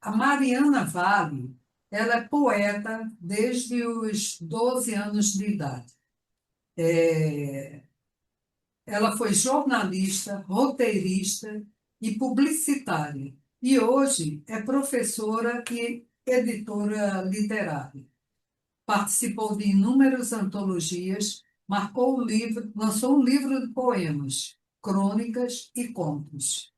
A Mariana Vale, ela é poeta desde os 12 anos de idade. Ela foi jornalista, roteirista e publicitária. E hoje é professora e editora literária. Participou de inúmeras antologias, lançou um livro de poemas, crônicas e contos.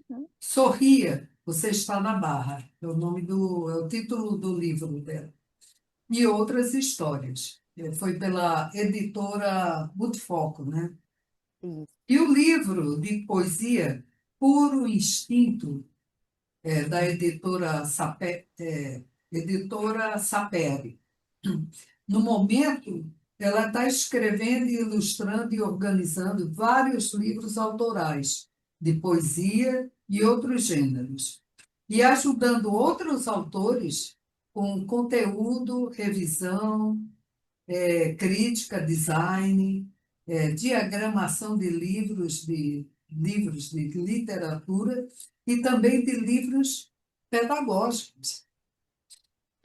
Uhum. Sorria, você está na Barra, é o título do livro dela. E outras histórias. Foi pela editora Multifoco, né? Isso. E o livro de poesia Puro Instinto, da editora Sapere. No momento, ela está escrevendo, ilustrando e organizando vários livros autorais de poesia e outros gêneros, e ajudando outros autores com conteúdo, revisão, crítica, design, diagramação de livros de literatura e também de livros pedagógicos.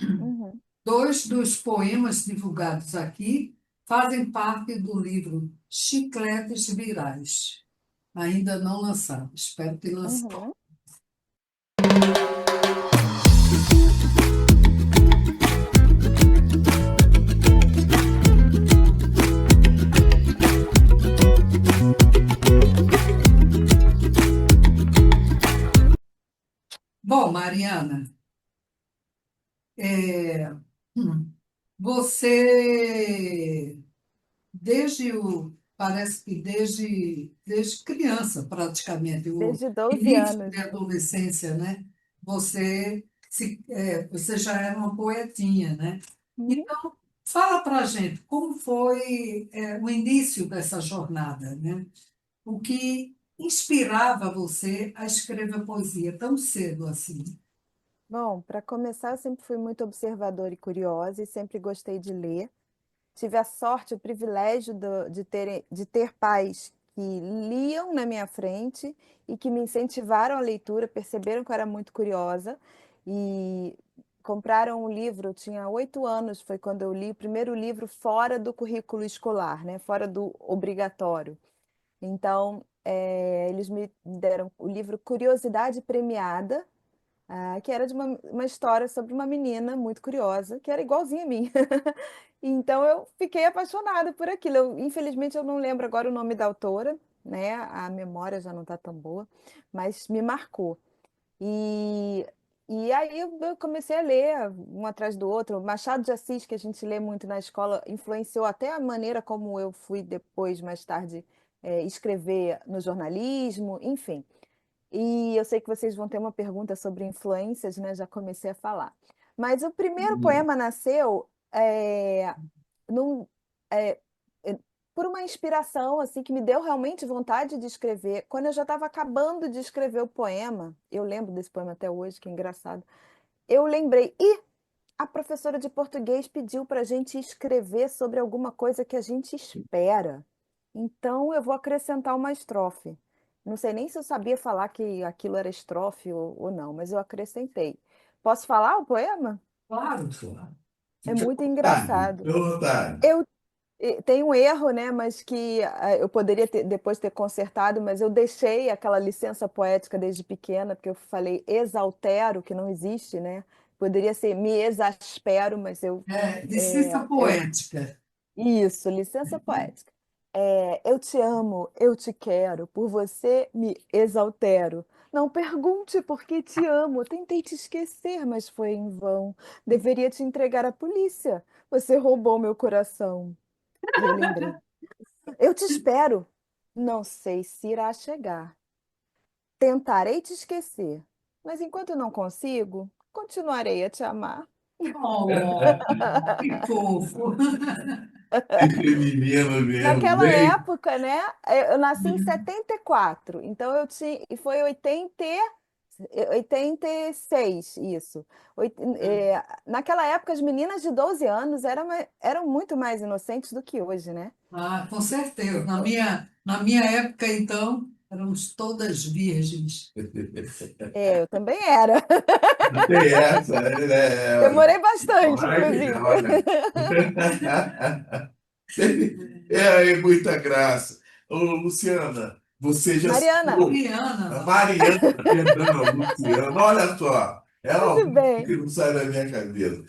Uhum. Dois dos poemas divulgados aqui fazem parte do livro Chicletes Virais, ainda não lançado, espero que lance. Uhum. Bom, Mariana, é, hum, você parece que desde criança, praticamente, o Desde 12 início anos, da né? adolescência, né? Você já era uma poetinha, né? Uhum. Então, fala para a gente como foi, o início dessa jornada, né? O que inspirava você a escrever poesia tão cedo assim? Bom, para começar, eu sempre fui muito observadora e curiosa e sempre gostei de ler. Tive a sorte, o privilégio de ter pais que liam na minha frente e que me incentivaram à leitura, perceberam que eu era muito curiosa e compraram um livro. Eu tinha 8 anos, foi quando eu li o primeiro livro fora do currículo escolar, né? Fora do obrigatório. Então, eles me deram o livro Curiosidade Premiada, que era de uma história sobre uma menina muito curiosa, que era igualzinha a mim. Então eu fiquei apaixonada por aquilo. Infelizmente eu não lembro agora o nome da autora, né? A memória já não está tão boa, mas me marcou. E, e aí eu comecei a ler um atrás do outro. Machado de Assis, que a gente lê muito na escola, influenciou até a maneira como eu fui depois, mais tarde, escrever no jornalismo, enfim. E eu sei que vocês vão ter uma pergunta sobre influências, né? Já comecei a falar. Mas o primeiro poema nasceu num- é, é, por uma inspiração assim que me deu realmente vontade de escrever. Quando eu já estava acabando de escrever o poema, eu lembro desse poema até hoje, que é engraçado. Eu lembrei, e a professora de português pediu para a gente escrever sobre alguma coisa que a gente espera. Então eu vou acrescentar uma estrofe. Não sei nem se eu sabia falar que aquilo era estrofe ou não, mas eu acrescentei. Posso falar o poema? Claro, claro. É Fica à muito vontade, engraçado. fica à vontade. Eu tem um erro, né? Mas que eu poderia depois ter consertado, mas eu deixei aquela licença poética desde pequena, porque eu falei exaltero, que não existe, né? Poderia ser me exaspero, mas Licença eu poética. isso, licença poética. Eu te amo, eu te quero, por você me exaltero. Não pergunte por que te amo, tentei te esquecer, mas foi em vão. Deveria te entregar à polícia, você roubou meu coração. E eu lembrei. Eu te espero. Não sei se irá chegar. Tentarei te esquecer, mas enquanto não consigo, continuarei a te amar. Oh, que fofo. Menino mesmo, Naquela bem. época, né? Eu nasci em 74, então eu tinha. E foi 86, isso. Naquela época, as meninas de 12 anos eram muito mais inocentes do que hoje, né? Ah, com certeza. Na minha época, então. Éramos todas virgens. É, eu também era. Tem essa, né? Demorei bastante, Olha, inclusive. olha. É muita graça. Ô, Luciana, você já Mariana, citou Mariana, a Mariana, perdão, Luciana, olha só, é uma tudo música bem. que não sai da minha cabeça.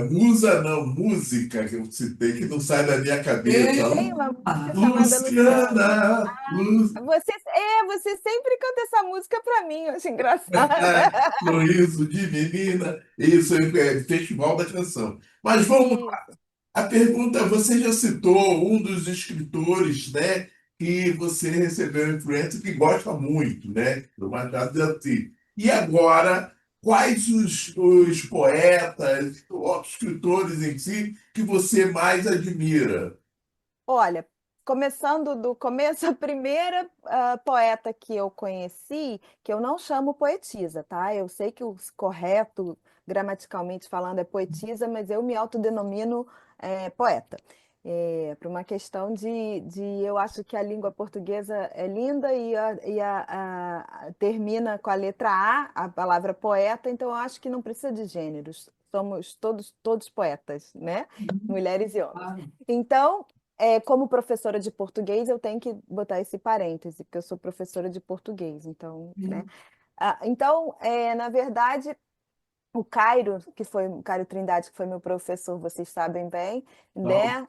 Musa não, música que eu citei que não sai da minha cabeça. Tem uma música chamada Luciana. Luciana, Você sempre canta essa música pra mim, eu acho engraçada. sorriso de menina, isso é Festival da Canção. Mas vamos. Isso. A pergunta, você já citou um dos escritores, né, que você recebeu influência, que gosta muito, né, do Machado de Assis. E agora, quais os poetas, outros escritores em si, que você mais admira? Olha, começando do começo, a primeira, poeta que eu conheci, que eu não chamo poetisa, tá, eu sei que o correto, gramaticalmente falando, é poetisa, mas eu me autodenomino, poeta. Por uma questão de eu acho que a língua portuguesa é linda termina com a letra A palavra poeta, então eu acho que não precisa de gêneros, somos todos poetas, né, mulheres e homens. claro. Então, como professora de português, eu tenho que botar esse parêntese, porque eu sou professora de português, então, né? Então, na verdade, o Cairo, que foi o Cairo Trindade, que foi meu professor, vocês sabem bem, Não, né?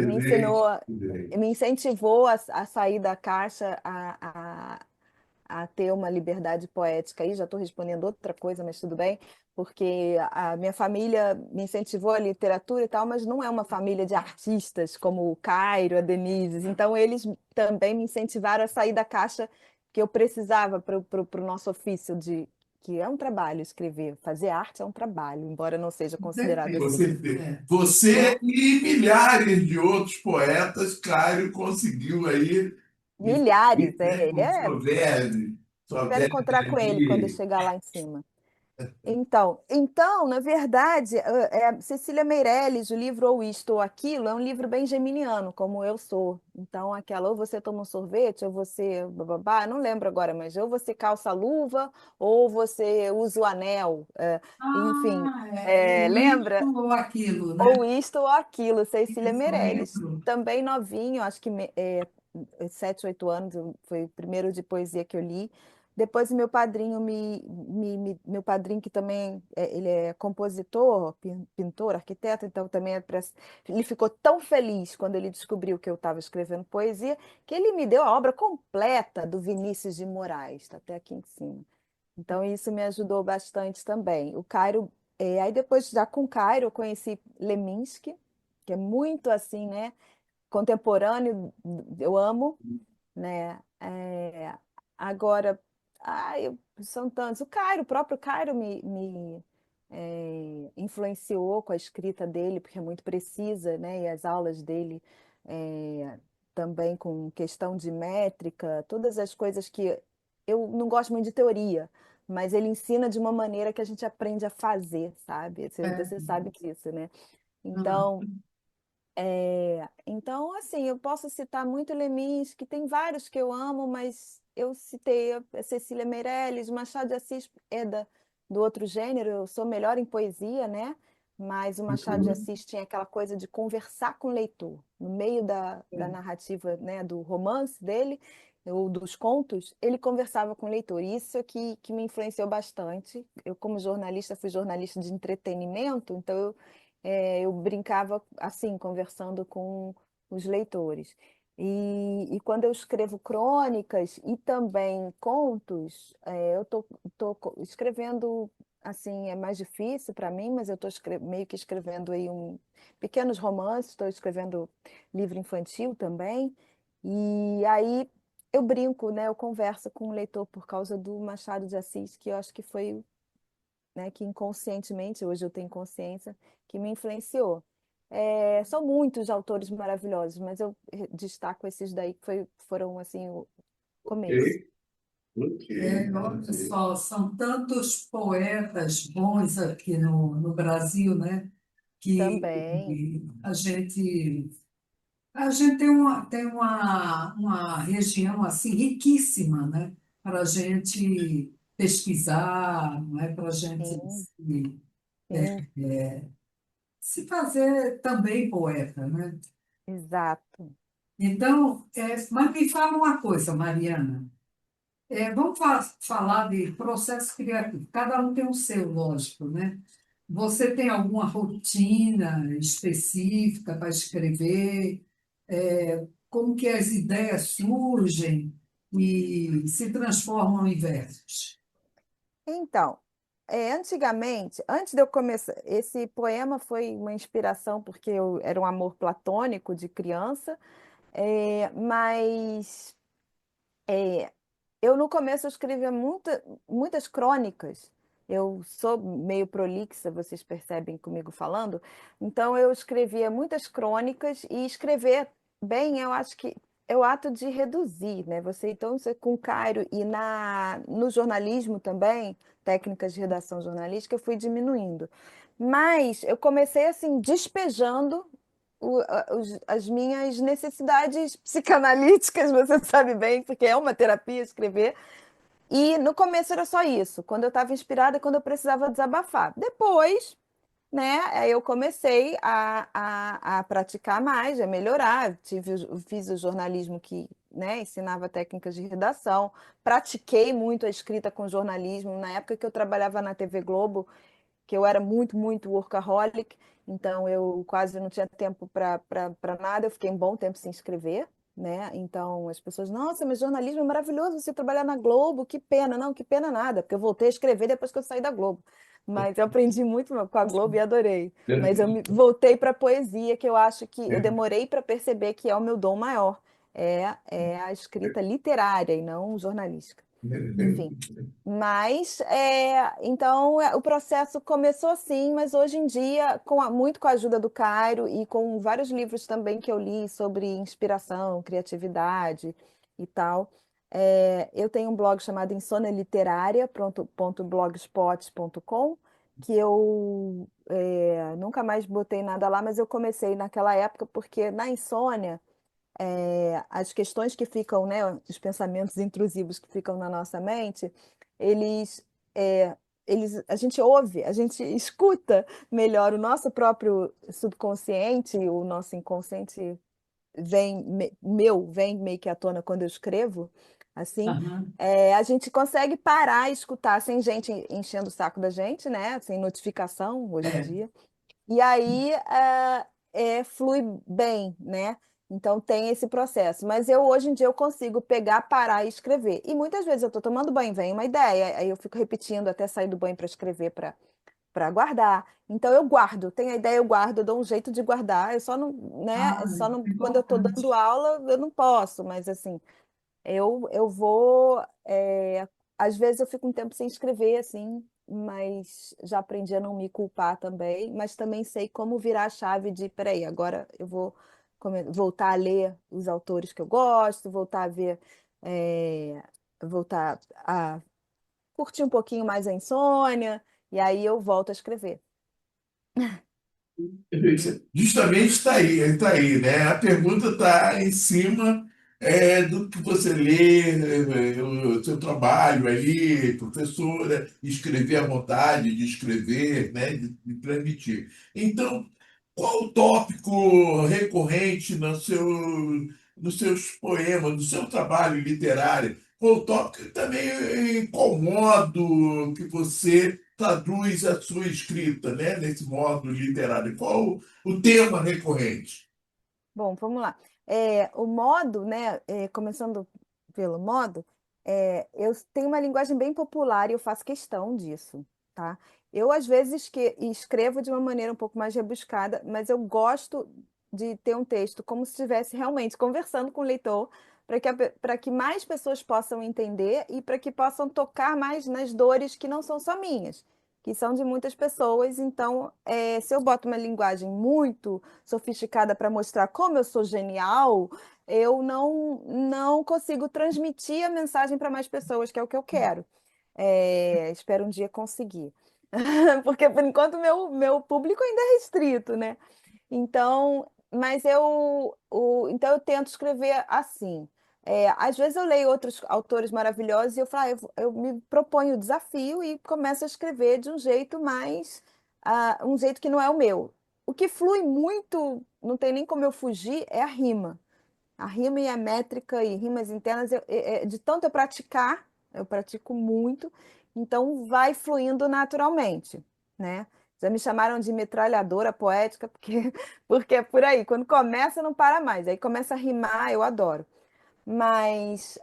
Me ensinou, presente, presente. me incentivou a sair da caixa, a ter uma liberdade poética aí, já estou respondendo outra coisa, mas tudo bem, porque a minha família me incentivou a literatura e tal, mas não é uma família de artistas como o Cairo, a Denise, então eles também me incentivaram a sair da caixa que eu precisava para o nosso ofício de que é um trabalho escrever, fazer arte é um trabalho, embora não seja Com considerado certeza. assim, Você né? e milhares de outros poetas, Cário conseguiu aí Milhares, né, ele com é. sua Espero verve encontrar com ele quando eu aí. chegar lá em cima. Na verdade, Cecília Meirelles, o livro Ou Isto ou Aquilo, é um livro bem geminiano, como eu sou. Então, aquela, ou você toma um sorvete, ou você, bababá, não lembro agora, mas ou você calça a luva, ou você usa o anel. Enfim, Ah, é o isso lembra? ou aquilo, né? Ou isto ou aquilo, Cecília Isso, eu Meirelles. lembro. Também novinho, acho que 7, 8 anos, foi o primeiro de poesia que eu li. Depois meu padrinho meu padrinho que também ele é compositor, pintor, arquiteto, então também ele ficou tão feliz quando ele descobriu que eu estava escrevendo poesia, que ele me deu a obra completa do Vinícius de Moraes, está até aqui em cima. Então, isso me ajudou bastante também. O Cairo, aí depois, já com o Cairo, eu conheci Leminski, que é muito assim, né? Contemporâneo, eu amo, né? Agora, são tantos. O próprio Cairo influenciou com a escrita dele, porque é muito precisa, né? E as aulas dele é, também com questão de métrica, todas as coisas que eu não gosto muito de teoria, mas ele ensina de uma maneira que a gente aprende a fazer, sabe? É. Você sabe disso, né? Ah, Então, assim, eu posso citar muito Leminski, tem vários que eu amo, mas eu citei a Cecília Meirelles, Machado de Assis do outro gênero, eu sou melhor em poesia, né? Mas o Machado de Assis tinha aquela coisa de conversar com o leitor, no meio da narrativa, né, do romance dele, ou dos contos, ele conversava com o leitor. Isso é que me influenciou bastante. Eu, como jornalista, fui jornalista de entretenimento, então eu brincava assim, conversando com os leitores. E quando eu escrevo crônicas e também contos, eu tô escrevendo, assim, é mais difícil para mim, mas eu estou meio que escrevendo aí pequenos romances, estou escrevendo livro infantil também. E aí eu brinco, né? Eu converso com o leitor por causa do Machado de Assis, que eu acho que foi, né, que inconscientemente, hoje eu tenho consciência, que me influenciou. São muitos autores maravilhosos, mas eu destaco esses daí que foram assim o começo. Ok, ok, olha ok. só, são tantos poetas bons aqui no Brasil, né? Que Também, a gente A gente tem uma região assim riquíssima, né? Para a gente pesquisar, não é? Para a gente Sim, se, sim, se fazer também poeta, né? exato. Então, mas me fala uma coisa, Mariana. Vamos falar de processo criativo. Cada um tem o seu, lógico, né? Você tem alguma rotina específica para escrever? Como que as ideias surgem e se transformam em versos? Então, antigamente, antes de eu começar, esse poema foi uma inspiração porque eu era um amor platônico de criança, mas é, eu no começo eu escrevia muitas crônicas. Eu sou meio prolixa, vocês percebem comigo falando. Então eu escrevia muitas crônicas e escrever bem, eu acho que é o ato de reduzir, né? Você com o Cairo e no jornalismo também, técnicas de redação jornalística, eu fui diminuindo. Mas eu comecei assim despejando as minhas necessidades psicanalíticas, você sabe bem, porque é uma terapia escrever. E no começo era só isso, quando eu estava inspirada, quando eu precisava desabafar. Depois, né, aí eu comecei a praticar mais, a melhorar. Fiz o jornalismo que, né, ensinava técnicas de redação, pratiquei muito a escrita com jornalismo. Na época que eu trabalhava na TV Globo, que eu era muito workaholic, então eu quase não tinha tempo para nada, eu fiquei um bom tempo sem escrever, né? Então as pessoas, nossa, mas jornalismo é maravilhoso você trabalhar na Globo, que pena, não, que pena nada, porque eu voltei a escrever depois que eu saí da Globo. Mas eu aprendi muito com a Globo e adorei. Mas voltei para a poesia, que eu acho que eu demorei para perceber que é o meu dom maior. É a escrita literária e não jornalística. Enfim. Mas, então, o processo começou assim, mas hoje em dia, muito com a ajuda do Cairo e com vários livros também que eu li sobre inspiração, criatividade e tal, eu tenho um blog chamado Insônia Literária, ponto blogspot.com, que eu nunca mais botei nada lá, mas eu comecei naquela época porque na insônia as questões que ficam, né, os pensamentos intrusivos que ficam na nossa mente, eles, é, a gente ouve, a gente escuta melhor o nosso próprio subconsciente, o nosso inconsciente vem meio que à tona quando eu escrevo, assim, Aham. a gente consegue parar e escutar sem gente enchendo o saco da gente, né, sem notificação hoje em É. dia. E aí flui bem, né? Então tem esse processo. Mas eu hoje em dia eu consigo pegar, parar e escrever. E muitas vezes eu estou tomando banho, vem uma ideia, aí eu fico repetindo até sair do banho para escrever, para guardar. Então eu guardo, tem a ideia, eu guardo, eu dou um jeito de guardar. Eu só não, né? Ah, Só não, quando eu estou dando importante. aula, eu não posso, mas assim. Eu vou. Às vezes eu fico um tempo sem escrever, assim, mas já aprendi a não me culpar também. Mas também sei como virar a chave de: peraí, agora eu vou voltar a ler os autores que eu gosto, voltar a ver, é, voltar a curtir um pouquinho mais a insônia, e aí eu volto a escrever. Justamente está aí, né? A pergunta está em cima do que você lê, o seu trabalho ali, professora, escrever à vontade, de escrever, né? De transmitir. Então, qual o tópico recorrente nos seus poemas, no seu trabalho literário? Qual o tópico e também em qual modo que você traduz a sua escrita, né, nesse modo literário? Qual o tema recorrente? Bom, vamos lá. O modo, né? Começando pelo modo, eu tenho uma linguagem bem popular e eu faço questão disso, tá? Eu, às vezes, que escrevo de uma maneira um pouco mais rebuscada, mas eu gosto de ter um texto como se estivesse realmente conversando com o leitor, para que mais pessoas possam entender e para que possam tocar mais nas dores que não são só minhas, que são de muitas pessoas. Então, se eu boto uma linguagem muito sofisticada para mostrar como eu sou genial, eu não consigo transmitir a mensagem para mais pessoas, que é o que eu quero. Espero um dia conseguir. Porque, por enquanto, meu público ainda é restrito, né? Então, mas então eu tento escrever assim. Às vezes eu leio outros autores maravilhosos e eu falo, eu me proponho o desafio e começo a escrever de um jeito mais, um jeito que não é o meu. O que flui muito, não tem nem como eu fugir, é a rima. A rima e a métrica e rimas internas, de tanto eu praticar, eu pratico muito, então vai fluindo naturalmente, né? Já me chamaram de metralhadora poética, porque, porque é por aí. Quando começa, não para mais. Aí começa a rimar, eu adoro. Mas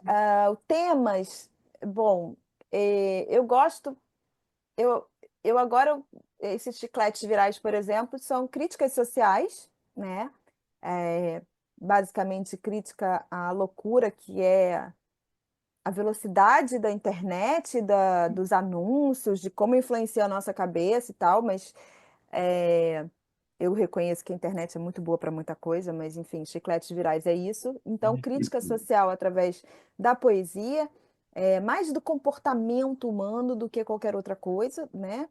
temas, bom, eu gosto, eu, eu agora, esses chicletes virais, por exemplo, são críticas sociais, né? É, basicamente crítica à loucura que é a velocidade da internet, dos anúncios, de como influencia a nossa cabeça e tal, mas é, eu reconheço que a internet é muito boa para muita coisa, mas enfim, chicletes virais é isso. Então, crítica social através da poesia, mais do comportamento humano do que qualquer outra coisa, né?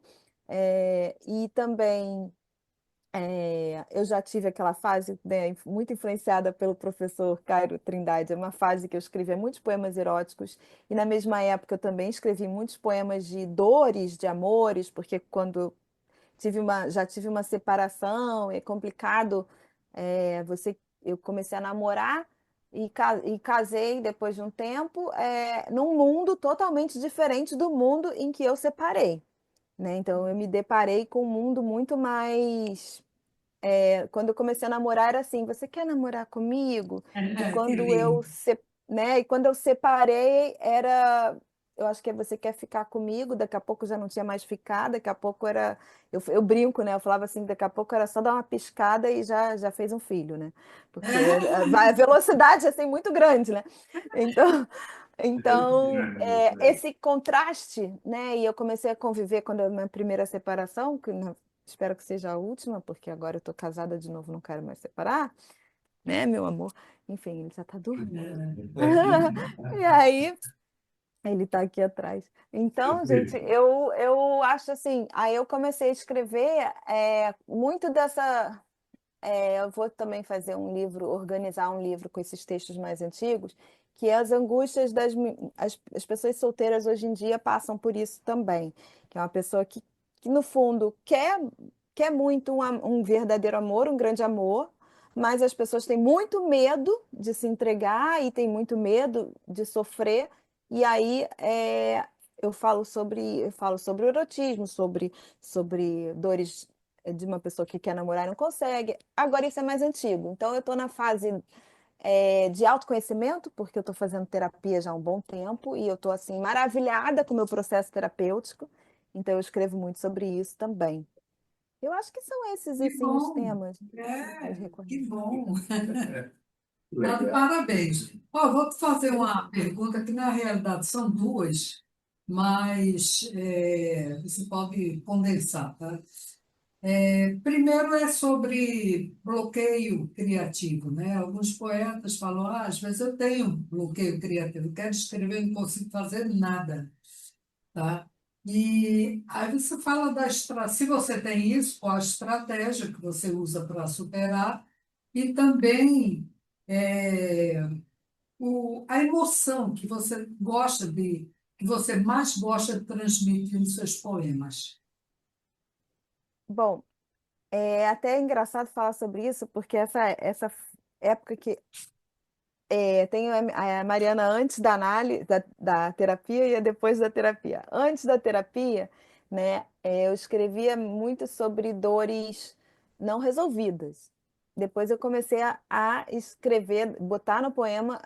E também eu já tive aquela fase, né, muito influenciada pelo professor Cairo Trindade, é uma fase que eu escrevia muitos poemas eróticos, e na mesma época eu também escrevi muitos poemas de dores, de amores, porque quando já tive uma separação, é complicado, eu comecei a namorar e casei depois de um tempo, num mundo totalmente diferente do mundo em que eu separei, né? Então eu me deparei com um mundo muito mais quando eu comecei a namorar era assim, você quer namorar comigo? E Que quando lindo. né, e quando eu separei era, eu acho que é você quer ficar comigo, daqui a pouco já não tinha mais ficar, daqui a pouco era, eu brinco, né? Eu falava assim, daqui a pouco era só dar uma piscada e já fez um filho, né? Porque a velocidade é assim muito grande, né? Então, esse contraste, né? E eu comecei a conviver quando a minha primeira separação, espero que seja a última, porque agora eu tô casada de novo, não quero mais separar, né, meu amor? Enfim, ele já tá dormindo. E aí, ele tá aqui atrás. Então, gente, eu acho assim, aí eu comecei a escrever muito dessa. Eu vou também fazer um livro, organizar um livro com esses textos mais antigos, que é as angústias as pessoas solteiras hoje em dia passam por isso também, que é uma pessoa que no fundo quer muito um verdadeiro amor, um grande amor, mas as pessoas têm muito medo de se entregar e têm muito medo de sofrer, e aí eu falo sobre o erotismo, sobre dores de uma pessoa que quer namorar e não consegue. Agora isso é mais antigo. Então eu estou na fase de autoconhecimento, porque eu estou fazendo terapia já há um bom tempo e eu estou assim maravilhada com o meu processo terapêutico. Então eu escrevo muito sobre isso também. Eu acho que são esses Que assim os bom. temas mais Que recorrentes. bom. Tá de Legal. parabéns. Ó, vou te fazer uma pergunta que, na realidade, são duas, mas você pode condensar, tá? Primeiro é sobre bloqueio criativo, né? Alguns poetas falam, às vezes eu tenho bloqueio criativo, quero escrever, não consigo fazer nada, tá? E aí você fala se você tem isso, qual a estratégia que você usa para superar, e também é, a emoção que você mais gosta de transmitir nos seus poemas. Bom, é até engraçado falar sobre isso, porque essa época que tenho a Mariana antes da análise, da terapia e a depois da terapia. Antes da terapia, né, eu escrevia muito sobre dores não resolvidas. Depois eu comecei a escrever, botar no poema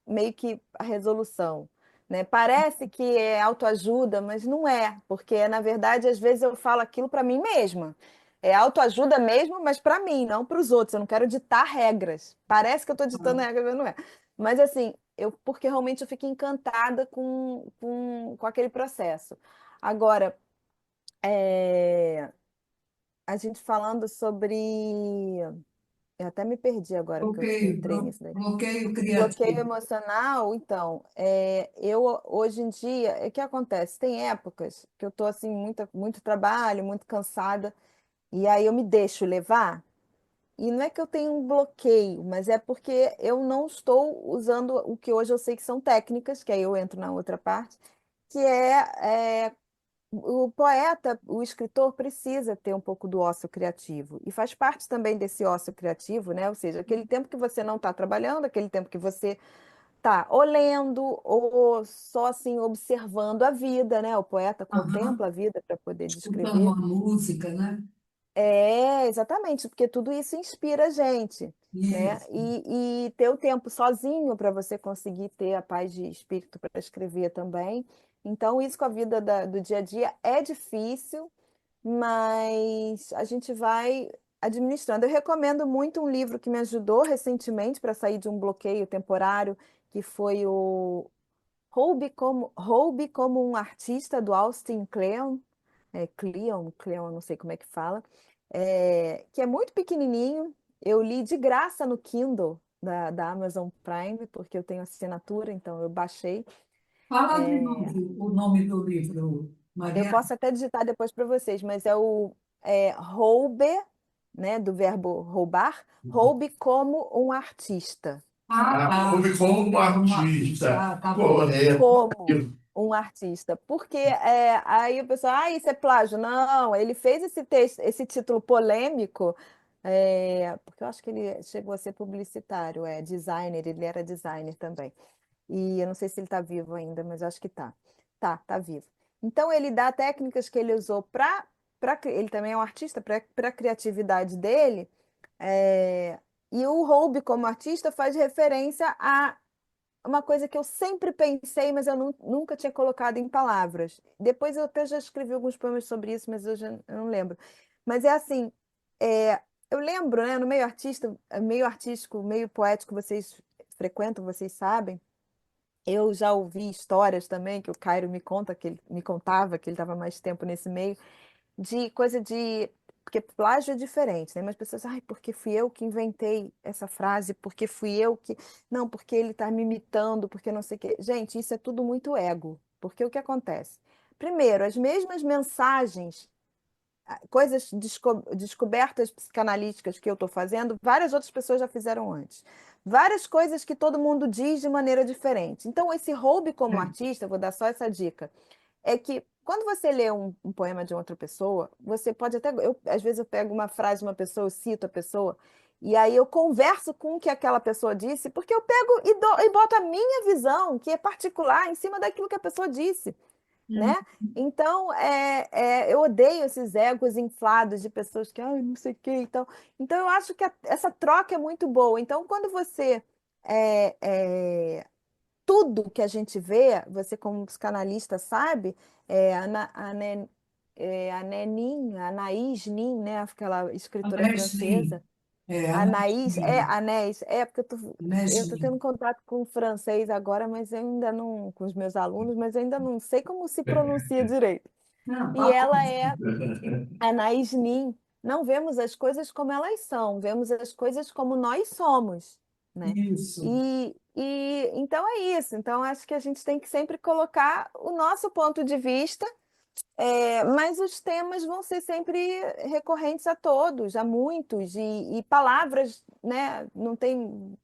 meio que a resolução, né? Parece que é autoajuda, mas não é, porque na verdade às vezes eu falo aquilo para mim mesma. É autoajuda mesmo, mas para mim, não para os outros. Eu não quero ditar regras. Parece que eu estou ditando regras, mas não é. Mas assim, porque realmente eu fico encantada com aquele processo. Agora, é, a gente falando sobre. Eu até me perdi agora, porque eu entrei nisso daí. Bloqueio Bloqueio criativo. emocional, então, eu hoje em dia, o que acontece? Tem épocas que eu estou assim, muito trabalho, muito cansada, e aí eu me deixo levar. E não é que eu tenho um bloqueio, mas é porque eu não estou usando o que hoje eu sei que são técnicas, que aí eu entro na outra parte, que o poeta, o escritor precisa ter um pouco do ócio criativo. E faz parte também desse ócio criativo, né? Ou seja, aquele tempo que você não está trabalhando, aquele tempo que você está ou lendo ou só assim observando a vida, né? O poeta Aham. contempla a vida para poder Escutando descrever. uma música, né? É, exatamente, porque tudo isso inspira a gente, né? Isso. E ter o tempo sozinho para você conseguir ter a paz de espírito para escrever também. Então, isso com a vida do dia a dia é difícil, mas a gente vai administrando. Eu recomendo muito um livro que me ajudou recentemente para sair de um bloqueio temporário, que foi o Roube como um Artista, do Austin Kleon, Cleon, não sei como é que fala, que é muito pequenininho. Eu li de graça no Kindle da Amazon Prime, porque eu tenho assinatura, então eu baixei. Fala de É, novo o nome do livro, eu Mariana. posso até digitar depois para vocês, mas é o roube, né, do verbo roubar, roube como um artista. Ah, tá. Houve como um Como artista. artista, Ah, tá bom. correto. Como um artista. Porque aí o pessoal, isso é plágio. Não, ele fez esse texto, esse título polêmico, porque eu acho que ele chegou a ser publicitário, designer, ele era designer também. E eu não sei se ele está vivo ainda, mas eu acho que está. Tá vivo. Então ele dá técnicas que ele usou ele também é um artista, para a criatividade dele. é, e o Hoube, como artista, faz referência a uma coisa que eu sempre pensei, mas eu nunca tinha colocado em palavras. Depois eu até já escrevi alguns poemas sobre isso, mas eu não lembro. Mas é assim, eu lembro, né, no meio artístico, meio poético, vocês frequentam, vocês sabem. Eu já ouvi histórias também que o Cairo me conta, que ele me contava que ele estava mais tempo nesse meio, de coisa de. Porque plágio é diferente, né? Mas pessoas, ai, porque fui eu que inventei essa frase, porque fui eu que. Não, porque ele está me imitando, porque não sei o quê. Gente, isso é tudo muito ego. Porque o que acontece? Primeiro, as mesmas mensagens, coisas descobertas psicanalíticas que eu estou fazendo, várias outras pessoas já fizeram antes. Várias coisas que todo mundo diz de maneira diferente. Então, esse roube como artista, vou dar só essa dica, é que quando você lê um poema de outra pessoa, você pode até. Às vezes eu pego uma frase de uma pessoa, eu cito a pessoa, e aí eu converso com o que aquela pessoa disse, porque eu pego e boto a minha visão, que é particular, em cima daquilo que a pessoa disse, né? Hum. Então, eu odeio esses egos inflados de pessoas que, ai, não sei o que e tal. Então, eu acho que essa troca é muito boa. Então, quando você é, é, tudo que a gente vê, você como psicanalista sabe, a Nenin, a Anaïs Nin, né, aquela escritora Nestlé. francesa, A Anaïs, Nestlé. Anés, porque eu tô Nestlé. tendo contato com o francês agora, mas eu ainda não, com os meus alunos, mas eu ainda não sei como se pronuncia direito. Não, E tá bom. ela é Anaïs Nin. Não vemos as coisas como elas são, vemos as coisas como nós somos, né? Isso. E então é isso. Então acho que a gente tem que sempre colocar o nosso ponto de vista, mas os temas vão ser sempre recorrentes a todos, a muitos, e palavras, né? Não tem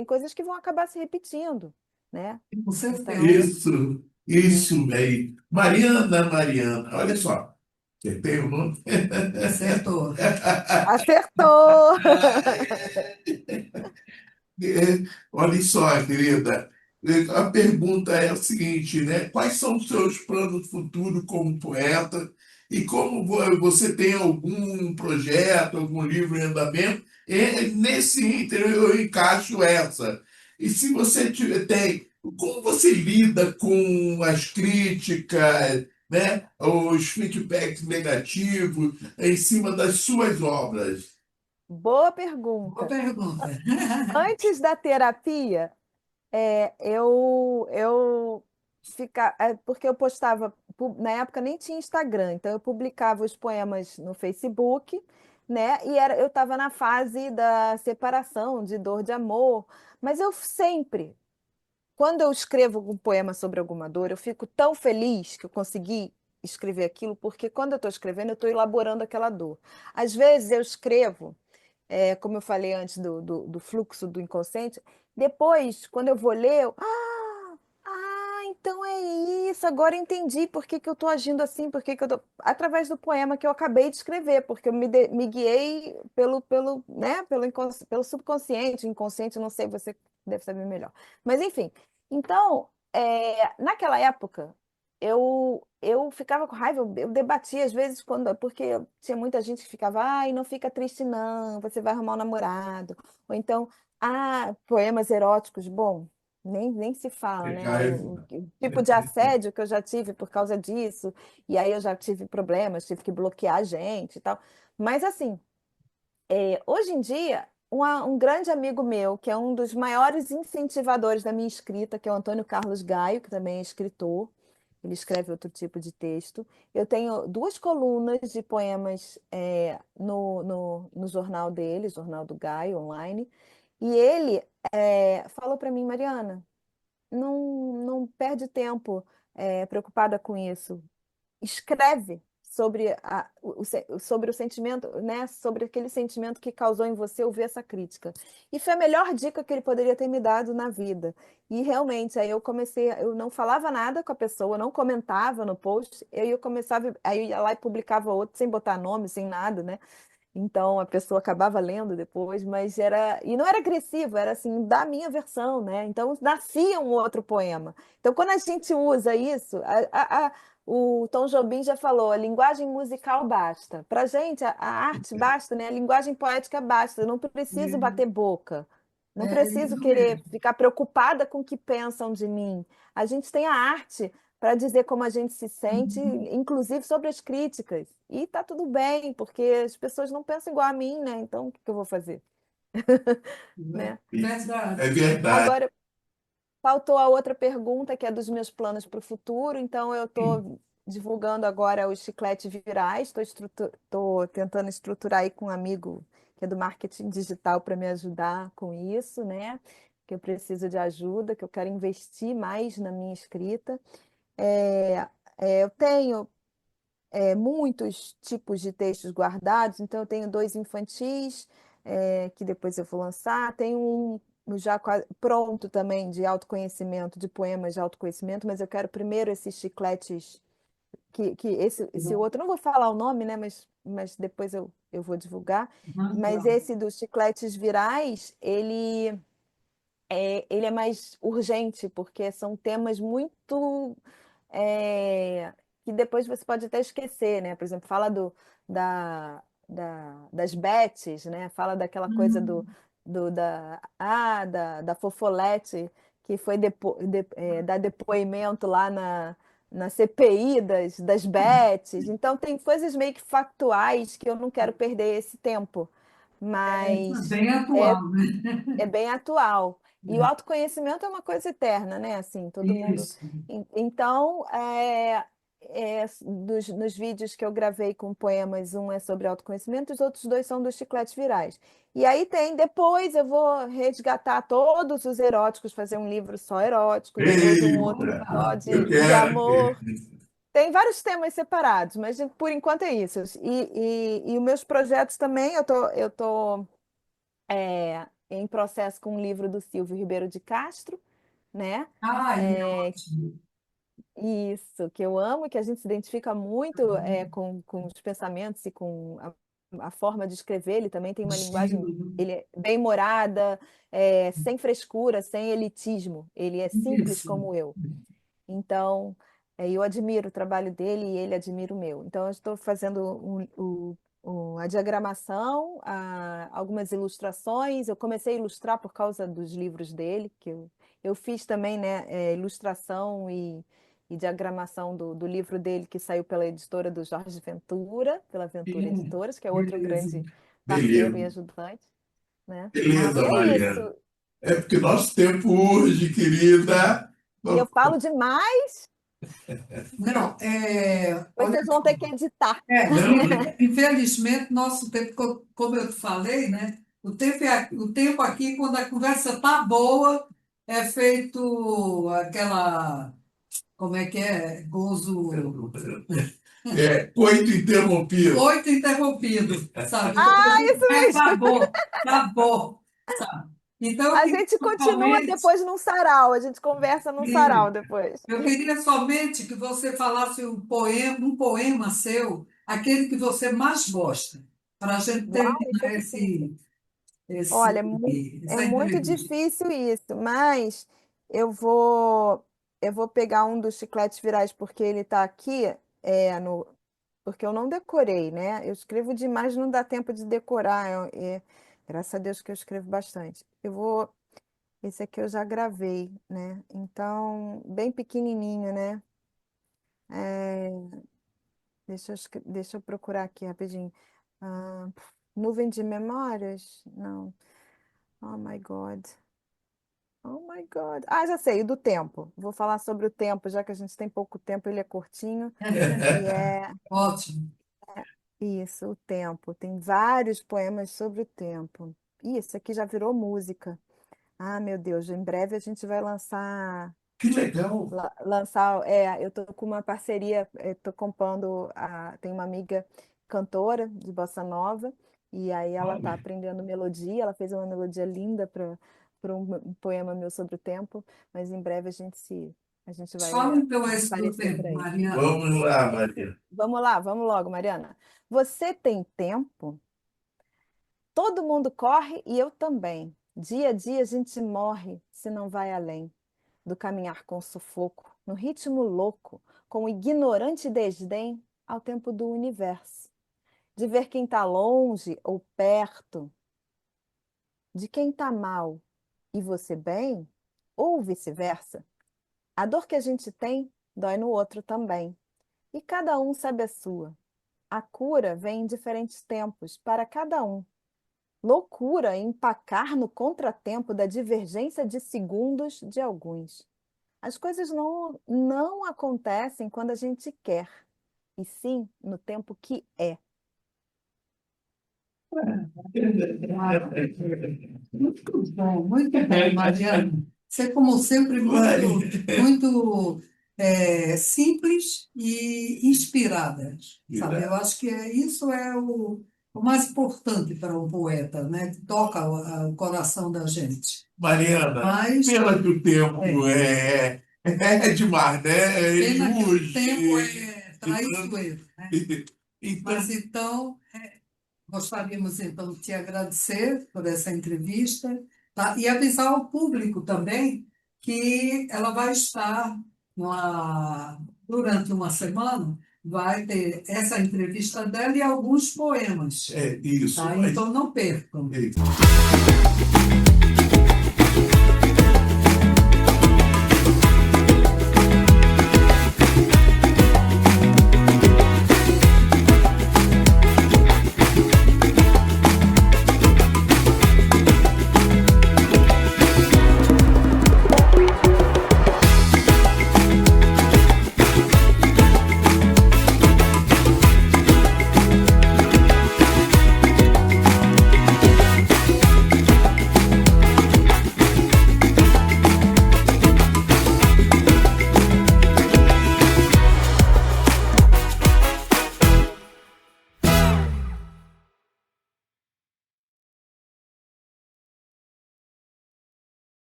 coisas que vão acabar se repetindo, né? Com certeza. Então, Isso, velho. Mariana, olha só, você tem o nome? Acertou. acertou! É, olha só, querida, a pergunta é a seguinte, né? Quais são os seus planos futuros como poeta e como você tem algum projeto, algum livro em andamento? E nesse ínterim eu encaixo essa. E se você tem, como você lida com as críticas, né? Os feedbacks negativos em cima das suas obras? Boa Boa pergunta. pergunta. Antes da terapia, eu porque eu postava, na época nem tinha Instagram, então eu publicava os poemas no Facebook, né? E eu estava na fase da separação, de dor de amor, mas eu sempre, quando eu escrevo um poema sobre alguma dor, eu fico tão feliz que eu consegui escrever aquilo, porque quando eu estou escrevendo, eu estou elaborando aquela dor. Às vezes eu escrevo. como eu falei antes do fluxo do inconsciente. Depois, quando eu vou ler, então é isso, agora eu entendi por que que eu estou agindo assim, por que que eu tô... Através do poema que eu acabei de escrever, porque eu me guiei pelo subconsciente, inconsciente, não sei, você deve saber melhor. Mas enfim, então, naquela época, eu ficava com raiva, eu debatia às vezes, porque tinha muita gente que ficava, ai, não fica triste não, você vai arrumar um namorado. Ou então, poemas eróticos, bom, nem se fala, né? O tipo de assédio que eu já tive por causa disso, e aí eu já tive problemas, tive que bloquear a gente e tal. Mas assim, hoje em dia, um grande amigo meu, que é um dos maiores incentivadores da minha escrita, que é o Antônio Carlos Gaio, que também é escritor, ele escreve outro tipo de texto. Eu tenho duas colunas de poemas no jornal dele, Jornal do Gaio, online, e ele falou para mim, Mariana, não perde tempo preocupada com isso. Escreve sobre sobre o sentimento, né? Sobre aquele sentimento que causou em você ouvir essa crítica. E foi a melhor dica que ele poderia ter me dado na vida. E realmente, aí eu não falava nada com a pessoa, não comentava no post, eu começava, aí eu ia lá e publicava outro sem botar nome, sem nada, né? Então a pessoa acabava lendo depois, e não era agressivo, era assim, da minha versão, né? Então nascia um outro poema. Então quando a gente usa isso, o Tom Jobim já falou, a linguagem musical basta. Para gente, a arte basta, né? A linguagem poética basta. Eu não preciso bater boca. Não preciso isso querer mesmo. ficar preocupada com o que pensam de mim. A gente tem a arte para dizer como a gente se sente, inclusive sobre as críticas. E tá tudo bem, porque as pessoas não pensam igual a mim, né? Então, o que que eu vou fazer, né? É Verdade. verdade. Agora, faltou a outra pergunta, que é dos meus planos para o futuro. Então, eu estou divulgando agora os chicletes virais, estou tentando estruturar aí com um amigo que é do marketing digital para me ajudar com isso, né? Que eu preciso de ajuda, que eu quero investir mais na minha escrita. É, eu tenho muitos tipos de textos guardados, então eu tenho dois infantis, que depois eu vou lançar, tenho um já pronto também de autoconhecimento, de poemas de autoconhecimento, mas eu quero primeiro esses chicletes, que esse outro, não vou falar o nome, né, mas depois eu vou divulgar, mas Então, esse dos chicletes virais, ele é mais urgente, porque são temas muito é, que depois você pode até esquecer, né? Por exemplo, fala das Bets, né? Fala daquela coisa hum, da Fofolete, que foi dar depoimento lá na CPI das Bets. Então, tem coisas meio que factuais que eu não quero perder esse tempo. Mas bem é atual, né? é bem atual. E o autoconhecimento é uma coisa eterna, né? Assim, todo mundo. Isso. Então, nos vídeos que eu gravei com poemas, um é sobre autoconhecimento, os outros dois são dos chicletes virais. E aí depois eu vou resgatar todos os eróticos, fazer um livro só erótico, depois um outro Eita, só eu de quero. amor. Tem vários temas separados, mas por enquanto é isso. E os meus projetos também, eu tô em processo com um livro do Silvio Ribeiro de Castro, né? Ai, É, ótimo. isso, que eu amo, que a gente se identifica muito com os pensamentos e com a forma de escrever. Ele também tem uma linguagem, Estilo, né? ele é bem-humorada, sem frescura, sem elitismo. Ele é simples Isso. como eu. Então, eu admiro o trabalho dele e ele admira o meu. Então, eu estou fazendo a diagramação, algumas ilustrações. Eu comecei a ilustrar por causa dos livros dele, que eu fiz também, né, ilustração e diagramação do livro dele, que saiu pela editora do Jorge Ventura, pela Ventura Editoras, que é outro Beleza. grande parceiro e Beleza, ajudante, né? E beleza, é isso. Mariana. É porque nosso tempo hoje, querida. E eu falo demais, Não, olha, vocês vão ter que editar. Não, infelizmente, nosso tempo, como eu te falei, né? O tempo aqui, quando a conversa tá boa, é feito aquela, como é que é? Gozo. Coito interrompido. Oito interrompido, sabe? Ah, isso mesmo! Acabou, acabou, sabe? Então, eu A queria gente continua somente, depois num sarau, a gente conversa num sarau depois. eu queria somente que você falasse um poema seu, aquele que você mais gosta, para a gente Uau, isso é terminar difícil. esse, Olha, é essa muito entrevista. difícil isso, mas eu vou eu vou pegar um dos chicletes virais porque ele está aqui, no, porque eu não decorei, né? Eu escrevo demais, não dá tempo de decorar. Graças a Deus que eu escrevo bastante. Esse aqui eu já gravei, né? Então, bem pequenininho, né? É, deixa eu procurar aqui rapidinho. Ah, nuvem de memórias? Não. Oh my God. Oh my God. Ah, já sei, o do tempo. Vou falar sobre o tempo, já que a gente tem pouco tempo, ele é curtinho. E é Ótimo. isso, o tempo. Tem vários poemas sobre o tempo. Isso aqui já virou música. Ah, meu Deus, em breve a gente vai lançar. Que legal. Eu tô com uma parceria, tô compondo, tem uma amiga cantora de bossa nova, e aí ela tá Olha, aprendendo melodia, ela fez uma melodia linda para um poema meu sobre o tempo, mas em breve a gente Fala vai então esse do aparecer tempo, por aí. Mariana. vamos lá, Esse, Maria. vamos lá, vamos logo, Mariana. Você tem tempo? Todo mundo corre e eu também. Dia a dia a gente morre se não vai além do caminhar com sufoco, no ritmo louco, com ignorante desdém ao tempo do universo, de ver quem está longe ou perto, de quem está mal e você bem, ou vice-versa. A dor que a gente tem dói no outro também, e cada um sabe a sua. A cura vem em diferentes tempos para cada um. Loucura empacar no contratempo da divergência de segundos de alguns. As coisas não acontecem quando a gente quer, e sim no tempo que é. Muito bom, Mariana. Você, como sempre, muito simples e inspirada, sabe? Eu acho que isso é o mais importante para um poeta, né? Que toca o coração da gente. Mariana, Mas, pena que o tempo é, é demais, né? É pena que o injusto. tempo é traiçoeiro, né? Então, Mas, então, gostaríamos, então, de te agradecer por essa entrevista, tá? E avisar ao público também que ela vai estar durante uma semana, vai ter essa entrevista dela e alguns poemas, isso, tá? mas Então, não percam. é